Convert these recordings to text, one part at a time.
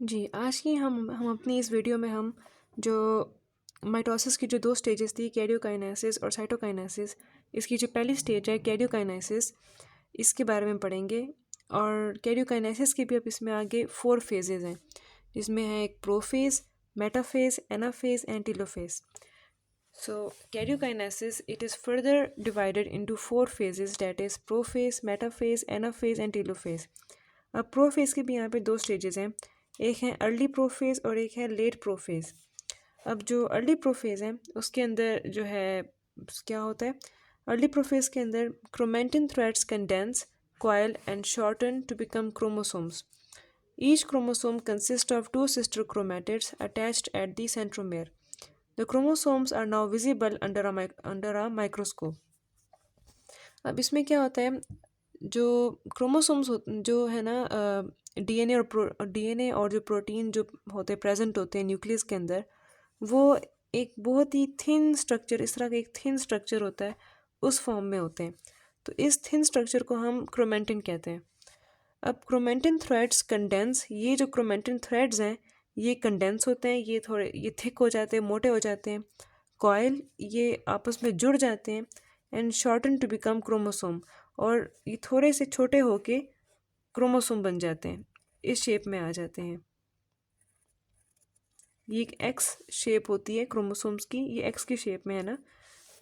जी, आज की हम अपनी इस वीडियो में हम जो माइटोसिस की जो 2 स्टेजेस थी कैरियोकाइनेसिस और साइटोकाइनेसिस, इसकी जो पहली स्टेज है कैरियोकाइनेसिस, इसके बारे में पढ़ेंगे। और कैरियोकाइनेसिस के भी अब इसमें आगे 4 फेजेस हैं, जिसमें है एक prophase, metaphase, anaphase and telophase. So karyokinesis, it is further divided into 4 phases, that is prophase, metaphase, anaphase and telophase। अब प्रोफेज के भी यहाँ पे 2 स्टेजेस हैं, एक है अर्ली प्रोफेज और एक है लेट प्रोफेज। अब जो अर्ली प्रोफेज है उसके अंदर जो है क्या होता है, अर्ली प्रोफेज के अंदर chromatin threads condense, coil and shorten to become chromosomes. Each chromosome consists of 2 sister chromatids attached at the centromere. The chromosomes are now visible under a microscope। अब इसमें क्या होता है, जो क्रोमोसोम्स जो है ना, डीएनए और जो प्रोटीन जो होते हैं प्रेजेंट होते हैं न्यूक्लियस के अंदर, वो एक बहुत ही थिन स्ट्रक्चर, इस तरह का एक थिन स्ट्रक्चर होता है, उस फॉर्म में होते हैं। तो इस थिन स्ट्रक्चर को हम क्रोमेटिन कहते हैं। अब क्रोमेटिन थ्रेड्स कंडेंस, ये जो क्रोमेटिन थ्रेड्स हैं ये कंडेंस होते हैं, ये थिक हो जाते हैं, मोटे हो जाते हैं। कॉयल, ये आपस में जुड़ जाते हैं। And shorten to become chromosome, और ये थोड़े से छोटे होके क्रोमोसोम बन जाते हैं, इस शेप में आ जाते हैं। ये एक एक्स शेप होती है क्रोमोसोम्स की, ये एक्स की शेप में है ना।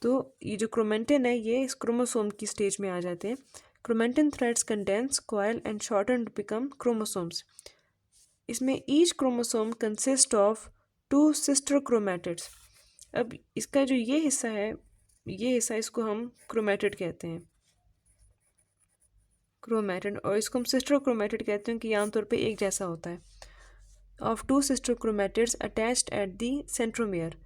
तो ये जो क्रोमेटिन है ये इस क्रोमोसोम की स्टेज में आ जाते हैं। Chromatin threads condense, coil and shorten to become chromosomes. इसमें each chromosome consist of 2 sister chromatids. अब इसका जो ये हिस्सा है, ये हिस्सा इसको हम क्रोमेटिड कहते हैं, क्रोमेटिड, और इसको हम सिस्टर क्रोमेटिड कहते हैं कि ये आमतौर पे एक जैसा होता है। Of 2 sister chromatids attached at the centromere.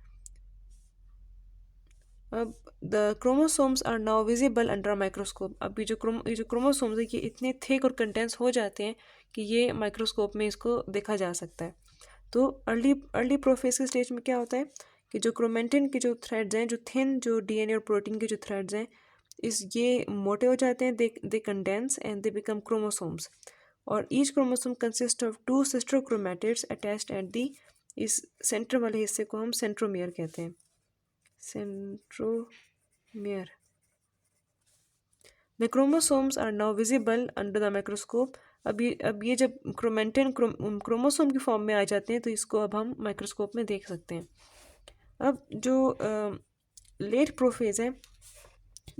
अब the chromosomes are now visible under microscope. अब ये जो क्रोमोसोम्स है ये इतने थिक और कंडेंस हो जाते हैं कि ये माइक्रोस्कोप में इसको देखा जा सकता है। तो अर्ली प्रोफेज के स्टेज में क्या होता है कि जो क्रोमेटिन के जो थ्रेड्स हैं, जो थिन जो डीएनए और प्रोटीन के जो थ्रेड्स हैं, ये मोटे हो जाते हैं, they condense and they become chromosomes. और each chromosome consist of 2 sister chromatids attached at the, इस सेंटर वाले हिस्से को हम सेंट्रोमियर कहते हैं, centromere. The chromosomes are now visible under the microscope. अब ये जब क्रोमेटिन क्रोमोसोम की फॉर्म में आ जाते हैं तो इसको अब हम माइक्रोस्कोप में देख सकते हैं। अब जो लेट प्रोफेज है,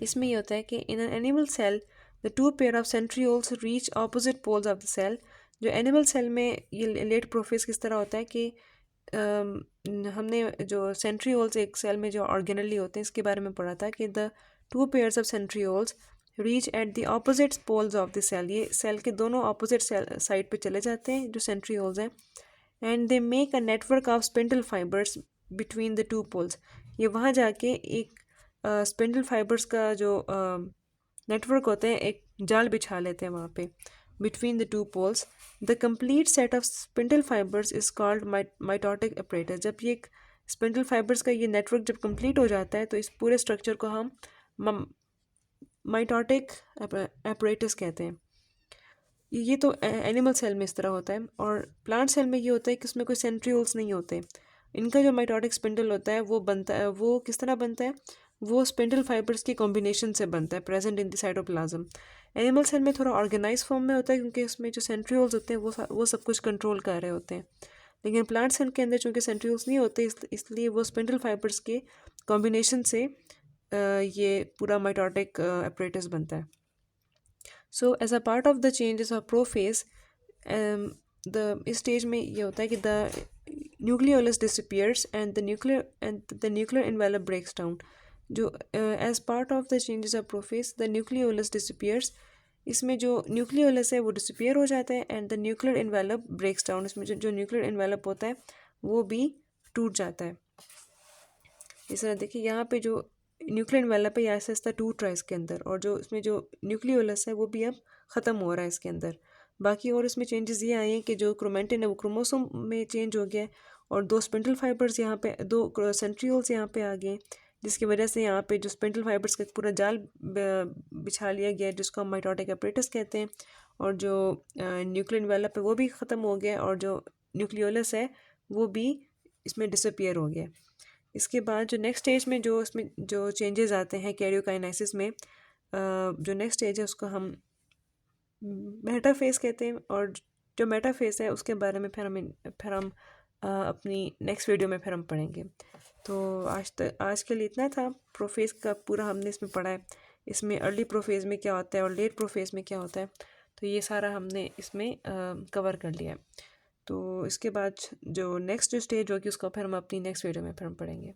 इसमें ये होता है कि in an animal cell the 2 pair of centrioles reach opposite poles of the cell. जो एनिमल सेल में ये लेट प्रोफेज किस तरह होता है कि हमने जो सेंट्रियोल्स एक सेल में जो ऑर्गेनली होते हैं इसके बारे में पढ़ा था कि the 2 pairs of centrioles reach at the opposite poles of the cell. ये सेल के दोनों ऑपोजिट साइड पे चले जाते हैं जो सेंट्रियोल्स हैं। And they make a network of spindle fibres between the 2 poles. ये वहाँ जाके एक स्पिंडल फाइबर्स का जो नेटवर्क होते हैं, एक जाल बिछा लेते हैं वहाँ पे between the 2 poles. The complete set of spindle fibres is called mitotic apparatus। जब ये एक स्पिंडल फाइबर्स का ये नेटवर्क जब कंप्लीट हो जाता है तो इस पूरे स्ट्रक्चर को हम माइटोटिक apparatus कहते हैं। ये तो एनिमल सेल में इस तरह होता है, और प्लांट सेल में ये होता है कि उसमें कोई सेंट्रियोल्स नहीं होते। इनका जो माइटोटिक स्पिंडल होता है वो बनता है, वो किस तरह बनता है, वो स्पिंडल फाइबर्स की कॉम्बिनेशन से बनता है present in the cytoplasm. Animal cell में थोड़ा ऑर्गेनाइज फॉर्म में होता है क्योंकि उसमें जो सेंट्रियोल्स होते हैं वो सब कुछ कंट्रोल कर रहे होते हैं। लेकिन प्लांट सेल के अंदर चूँकि सेंट्रियोल्स नहीं होते, इसलिए वो स्पिंडल फाइबर्स के कॉम्बिनेशन से ये पूरा माइटोटिक apparatus बनता है। So as a part of the changes of prophase, the इस स्टेज में ये होता है कि the nucleolus disappears and the nuclear envelope breaks down. जो as part of the changes of prophase the nucleolus disappears, इसमें जो न्यूक्लियोलस है वो डिसअपियर हो जाता है and the nuclear envelope breaks down. इसमें जो न्यूक्लियर एनवेलप होता है वो भी टूट जाता है। इस तरह देखिए यहाँ पे जो न्यूक्लियर एनवेलप है ये आहिस्ता आहिस्ता टूट रहा है इसके अंदर, और जो इसमें जो न्यूक्लियोलस है वो भी अब ख़त्म हो रहा है इसके अंदर। बाकी और इसमें चेंजेस ये आए हैं कि जो क्रोमेटिन है वो क्रोमोसोम में चेंज हो गया है, और 2 स्पिंडल फाइबर्स यहाँ पे, 2 सेंट्रियोल्स यहाँ पे आ गए, जिसकी वजह से यहाँ पे जो स्पिंडल फाइबर्स का पूरा जाल बिछा लिया गया है जिसको हम माइटोटिक apparatus कहते हैं। और जो न्यूक्लियर एनवेलप है वो भी ख़त्म हो गया, और जो न्यूक्लियोलस है वो भी इसमें डिसअपियर हो गया। इसके बाद जो नेक्स्ट स्टेज में जो इसमें जो चेंजेस आते हैं कैरियोकाइनेसिस में, जो नेक्स्ट स्टेज है उसको हम मेटाफेज कहते हैं। और जो मेटाफेज है उसके बारे में फिर हम अपनी नेक्स्ट वीडियो में फिर हम पढ़ेंगे। तो आज के लिए इतना था। प्रोफेज का पूरा हमने इसमें पढ़ा है। इसमें अर्ली प्रोफेज में क्या होता है और लेट प्रोफेज में क्या होता है, तो ये सारा हमने इसमें कवर कर लिया है। तो इसके बाद जो नेक्स्ट जो स्टेज होगी उसको फिर हम अपनी नेक्स्ट वीडियो में फिर हम पढ़ेंगे।